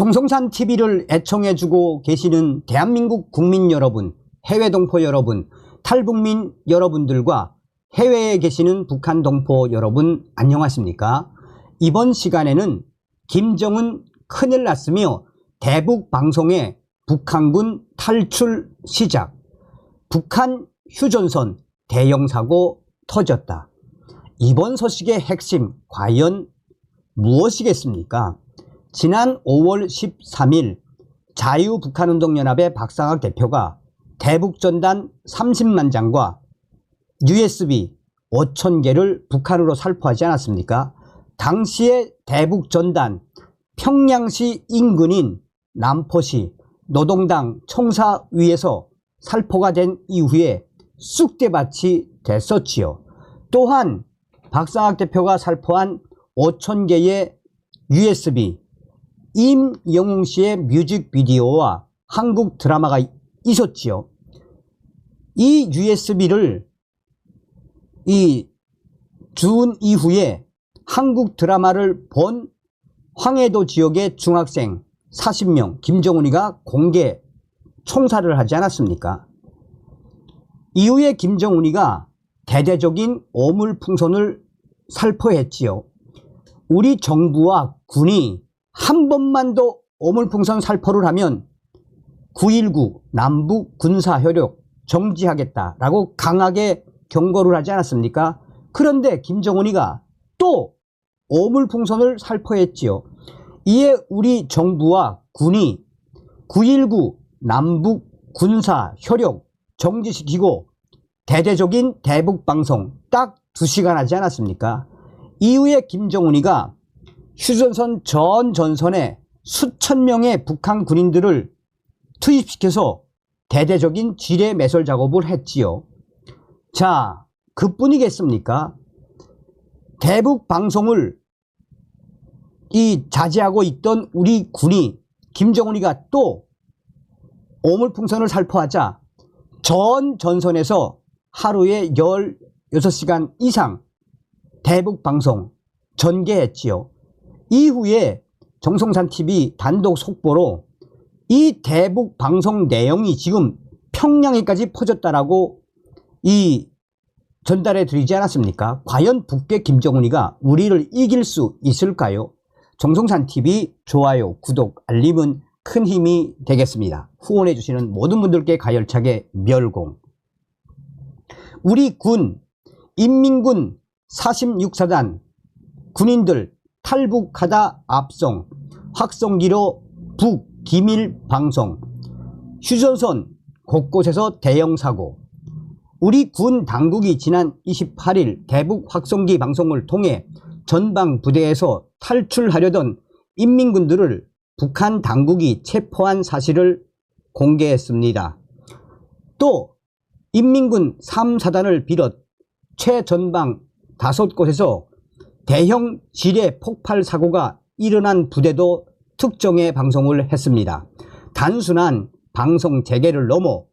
정성산 TV를 애청해주고 계시는 대한민국 국민 여러분, 해외 동포 여러분, 탈북민 여러분들과 해외에 계시는 북한 동포 여러분 안녕하십니까? 이번 시간에는 김정은 큰일 났으며 대북 방송에 북한군 탈출 시작, 북한 휴전선 대형 사고 터졌다. 이번 소식의 핵심 과연 무엇이겠습니까? 지난 5월 13일 자유북한운동연합의 박상학 대표가 대북전단 30만 장과 USB 5,000개를 북한으로 살포하지 않았습니까? 당시의 대북전단 평양시 인근인 남포시 노동당 청사위에서 살포가 된 이후에 쑥대밭이 됐었지요. 또한 박상학 대표가 살포한 5,000개의 USB, 임영웅 씨의 뮤직비디오와 한국 드라마가 있었지요. 이 USB를 준 이후에 한국 드라마를 본 황해도 지역의 중학생 40명 김정은이가 공개 총살을 하지 않았습니까? 이후에 김정은이가 대대적인 오물풍선을 살포했지요. 우리 정부와 군이 한 번만 더 오물풍선 살포를 하면 9.19 남북 군사협력 정지하겠다라고 강하게 경고를 하지 않았습니까? 그런데 김정은이가 또 오물풍선을 살포했지요. 이에 우리 정부와 군이 9.19 남북 군사협력 정지시키고 대대적인 대북방송 딱 2시간 하지 않았습니까? 이후에 김정은이가 휴전선 전 전선에 수천 명의 북한 군인들을 투입시켜서 대대적인 지뢰 매설 작업을 했지요. 자, 그뿐이겠습니까? 대북 방송을 자제하고 있던 우리 군이 김정은이가 또 오물풍선을 살포하자 전 전선에서 하루에 16시간 이상 대북 방송 전개했지요. 이후에 정성산 TV 단독 속보로 이 대북 방송 내용이 지금 평양에까지 퍼졌다라고 전달해 드리지 않았습니까? 과연 북괴 김정은이가 우리를 이길 수 있을까요? 정성산 TV 좋아요, 구독, 알림은 큰 힘이 되겠습니다. 후원해 주시는 모든 분들께 가열차게 멸공. 우리 군, 인민군 46사단 군인들 탈북하다 압송, 확성기로 북기밀 방송, 휴전선 곳곳에서 대형 사고. 우리 군 당국이 지난 28일 대북 확성기 방송을 통해 전방 부대에서 탈출하려던 인민군들을 북한 당국이 체포한 사실을 공개했습니다. 또 인민군 3사단을 비롯 최전방 5곳에서 대형 지뢰 폭발 사고가 일어난 부대도 특정해 방송을 했습니다. 단순한 방송 재개를 넘어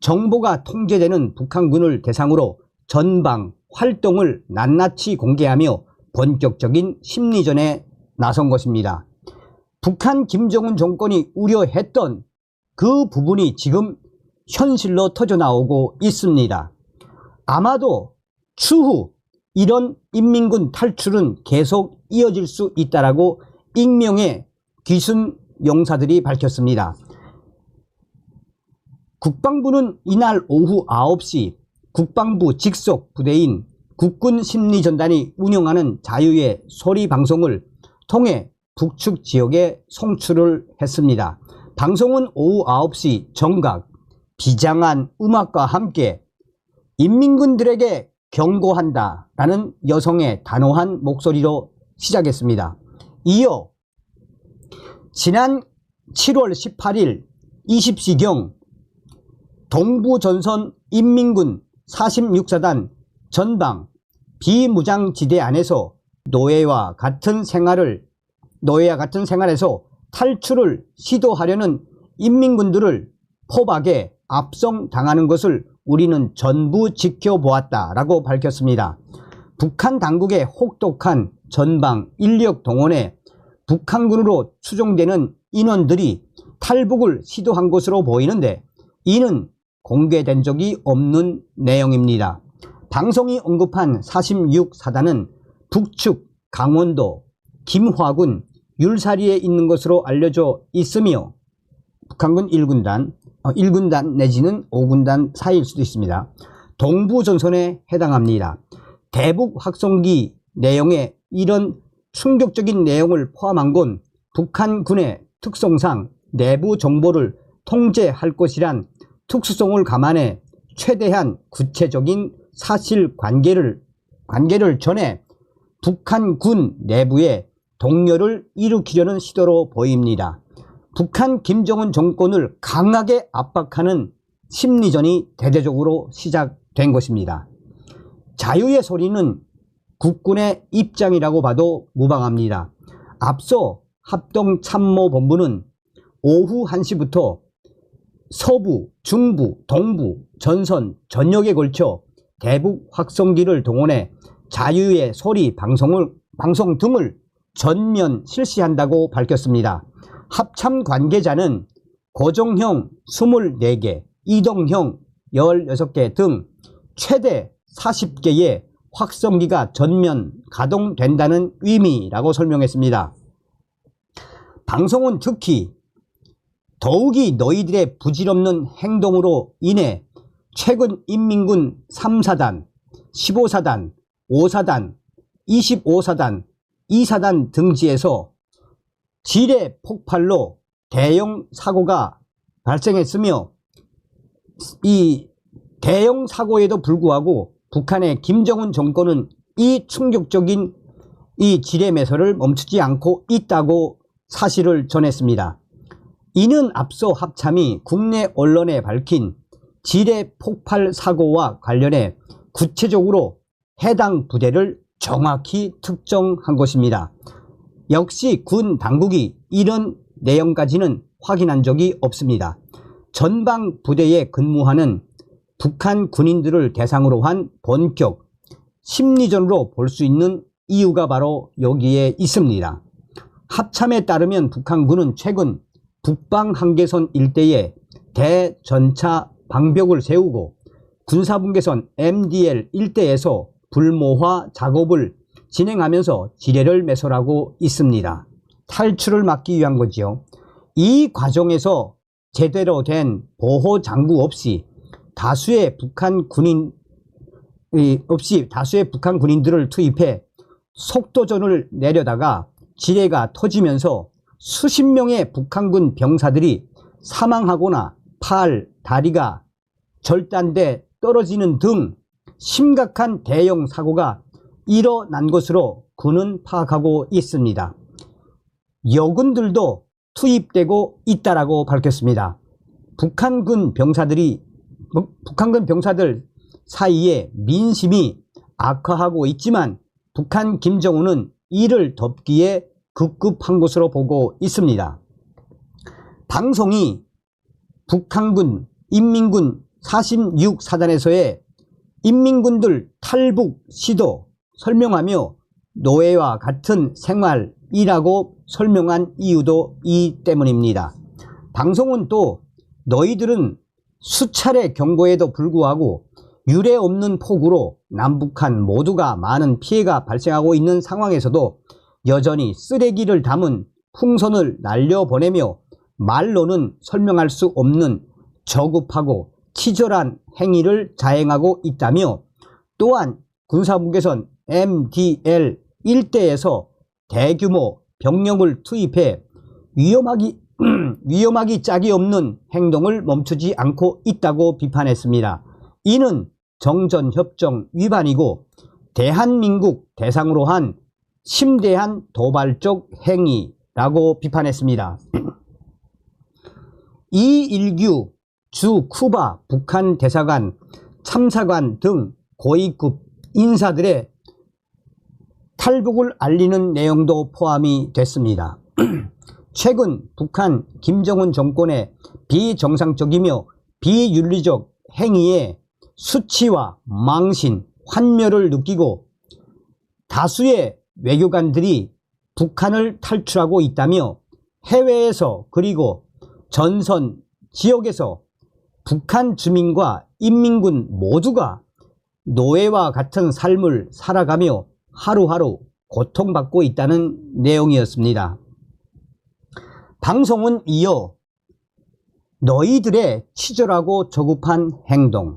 정보가 통제되는 북한군을 대상으로 전방 활동을 낱낱이 공개하며 본격적인 심리전에 나선 것입니다. 북한 김정은 정권이 우려했던 그 부분이 지금 현실로 터져나오고 있습니다. 아마도 추후 이런 인민군 탈출은 계속 이어질 수 있다라고 익명의 귀순 용사들이 밝혔습니다. 국방부는 이날 오후 9시 국방부 직속 부대인 국군심리전단이 운영하는 자유의 소리 방송을 통해 북측 지역에 송출을 했습니다. 방송은 오후 9시 정각 비장한 음악과 함께 인민군들에게 경고한다 라는 여성의 단호한 목소리로 시작했습니다. 이어 지난 7월 18일 20시경 동부전선 인민군 46사단 전방 비무장지대 안에서 노예와 같은 생활에서 탈출을 시도하려는 인민군들을 포박에 압송당하는 것을 우리는 전부 지켜보았다라고 밝혔습니다. 북한 당국의 혹독한 전방 인력 동원에 북한군으로 추정되는 인원들이 탈북을 시도한 것으로 보이는데 이는 공개된 적이 없는 내용입니다. 방송이 언급한 46사단은 북측 강원도 김화군 율사리에 있는 것으로 알려져 있으며 북한군 1군단 내지는 5군단 사이일 수도 있습니다. 동부전선에 해당합니다. 대북 확성기 내용에 이런 충격적인 내용을 포함한 건 북한군의 특성상 내부 정보를 통제할 것이란 특수성을 감안해 최대한 구체적인 사실관계를 전해 북한군 내부에 동요를 일으키려는 시도로 보입니다. 북한 김정은 정권을 강하게 압박하는 심리전이 대대적으로 시작된 것입니다. 자유의 소리는 국군의 입장이라고 봐도 무방합니다. 앞서 합동참모본부는 오후 1시부터 서부, 중부, 동부, 전선, 전역에 걸쳐 대북 확성기를 동원해 자유의 소리 방송 등을 전면 실시한다고 밝혔습니다. 합참 관계자는 고정형 24개, 이동형 16개 등 최대 40개의 확성기가 전면 가동된다는 의미라고 설명했습니다. 방송은 특히 더욱이 너희들의 부질없는 행동으로 인해 최근 인민군 3사단, 15사단, 5사단, 25사단, 2사단 등지에서 지뢰 폭발로 대형 사고가 발생했으며 이 대형 사고에도 불구하고 북한의 김정은 정권은 이 충격적인 이 지뢰 매설을 멈추지 않고 있다고 사실을 전했습니다. 이는 앞서 합참이 국내 언론에 밝힌 지뢰 폭발 사고와 관련해 구체적으로 해당 부대를 정확히 특정한 것입니다. 역시 군 당국이 이런 내용까지는 확인한 적이 없습니다. 전방 부대에 근무하는 북한 군인들을 대상으로 한 본격 심리전으로 볼 수 있는 이유가 바로 여기에 있습니다. 합참에 따르면 북한군은 최근 북방 한계선 일대에 대전차 방벽을 세우고 군사분계선 MDL 일대에서 불모화 작업을 진행하면서 지뢰를 매설하고 있습니다. 탈출을 막기 위한 거지요. 이 과정에서 제대로 된 보호 장구 없이 다수의 북한 군인들을 투입해 속도전을 내려다가 지뢰가 터지면서 수십 명의 북한군 병사들이 사망하거나 팔, 다리가 절단돼 떨어지는 등 심각한 대형 사고가 일어난 것으로 군은 파악하고 있습니다. 여군들도 투입되고 있다라고 밝혔습니다. 북한군 병사들 사이에 민심이 악화하고 있지만 북한 김정은은 이를 덮기에 급급한 것으로 보고 있습니다. 방송이 북한군 인민군 46사단에서의 인민군들 탈북 시도 설명하며 노예와 같은 생활이라고 설명한 이유도 이 때문입니다. 방송은 또 너희들은 수차례 경고에도 불구하고 유례 없는 폭우로 남북한 모두가 많은 피해가 발생하고 있는 상황에서도 여전히 쓰레기를 담은 풍선을 날려보내며 말로는 설명할 수 없는 저급하고 치졸한 행위를 자행하고 있다며 또한 군사분계선 MDL 일대에서 대규모 병력을 투입해 위험하기 짝이 없는 행동을 멈추지 않고 있다고 비판했습니다. 이는 정전협정 위반이고 대한민국 대상으로 한 심대한 도발적 행위라고 비판했습니다. 이일규 주 쿠바 북한 대사관, 참사관 등 고위급 인사들의 탈북을 알리는 내용도 포함이 됐습니다. 최근 북한 김정은 정권의 비정상적이며 비윤리적 행위에 수치와 망신, 환멸을 느끼고 다수의 외교관들이 북한을 탈출하고 있다며 해외에서 그리고 전선 지역에서 북한 주민과 인민군 모두가 노예와 같은 삶을 살아가며 하루하루 고통받고 있다는 내용이었습니다. 방송은 이어 너희들의 치졸하고 조급한 행동,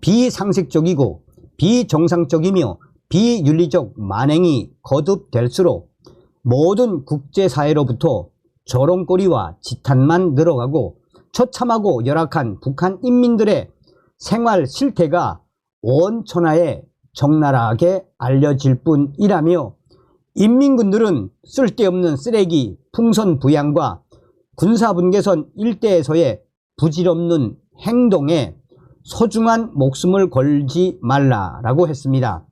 비상식적이고 비정상적이며 비윤리적 만행이 거듭될수록 모든 국제사회로부터 조롱거리와 지탄만 늘어가고 처참하고 열악한 북한 인민들의 생활 실태가 온 천하에 적나라하게 알려질 뿐이라며 인민군들은 쓸데없는 쓰레기 풍선 부양과 군사분계선 일대에서의 부질없는 행동에 소중한 목숨을 걸지 말라라고 했습니다.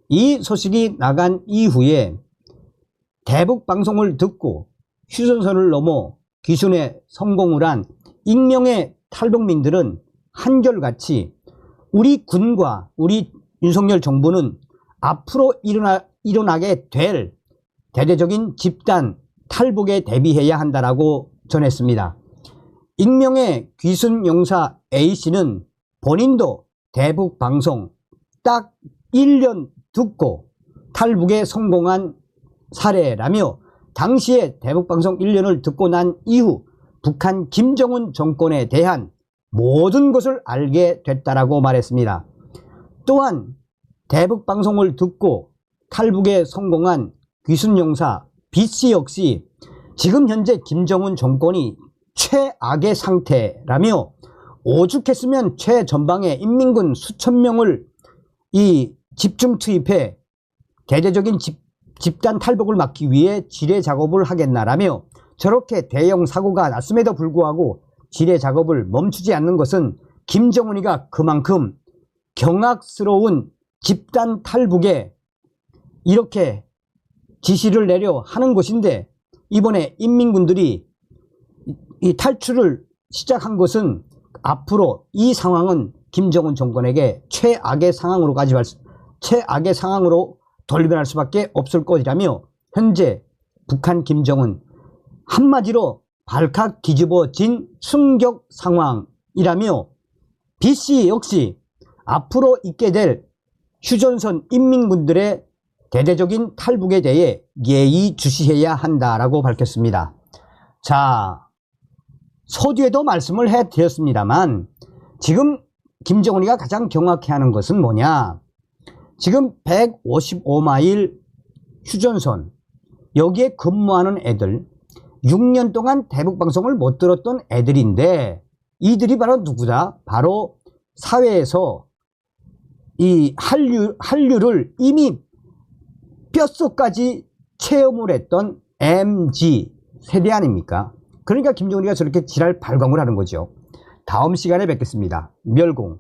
이 소식이 나간 이후에 대북 방송을 듣고 휴전선을 넘어 귀순에 성공을 한 익명의 탈북민들은 한결같이 우리 군과 우리 윤석열 정부는 앞으로 일어나게 될 대대적인 집단 탈북에 대비해야 한다라고 전했습니다. 익명의 귀순 용사 A씨는 본인도 대북 방송 딱 1년 듣고 탈북에 성공한 사례라며 당시에 대북 방송 1년을 듣고 난 이후 북한 김정은 정권에 대한 모든 것을 알게 됐다라고 말했습니다. 또한 대북 방송을 듣고 탈북에 성공한 귀순용사 B씨 역시 지금 현재 김정은 정권이 최악의 상태라며 오죽했으면 최전방에 인민군 수천 명을 이 집중 투입해 대대적인 집단 탈북을 막기 위해 지뢰 작업을 하겠나라며 저렇게 대형 사고가 났음에도 불구하고 지뢰 작업을 멈추지 않는 것은 김정은이가 그만큼 경악스러운 집단 탈북에 이렇게 지시를 내려 하는 것인데, 이번에 인민군들이 이 탈출을 시작한 것은 앞으로 이 상황은 김정은 정권에게 최악의 상황으로 돌변할 수밖에 없을 것이라며 현재 북한 김정은 한마디로 발칵 뒤집어진 충격 상황이라며 B씨 역시 앞으로 있게 될 휴전선 인민군들의 대대적인 탈북에 대해 예의주시해야 한다라고 밝혔습니다. 자, 서두에도 말씀을 해드렸습니다만 지금 김정은이가 가장 경악해하는 것은 뭐냐, 지금 155마일 휴전선 여기에 근무하는 애들 6년 동안 대북방송을 못 들었던 애들인데 이들이 바로 누구다? 바로 사회에서 이 한류를 이미 뼛속까지 체험을 했던 MZ 세대 아닙니까? 그러니까 김정은이가 저렇게 지랄 발광을 하는 거죠. 다음 시간에 뵙겠습니다. 멸공.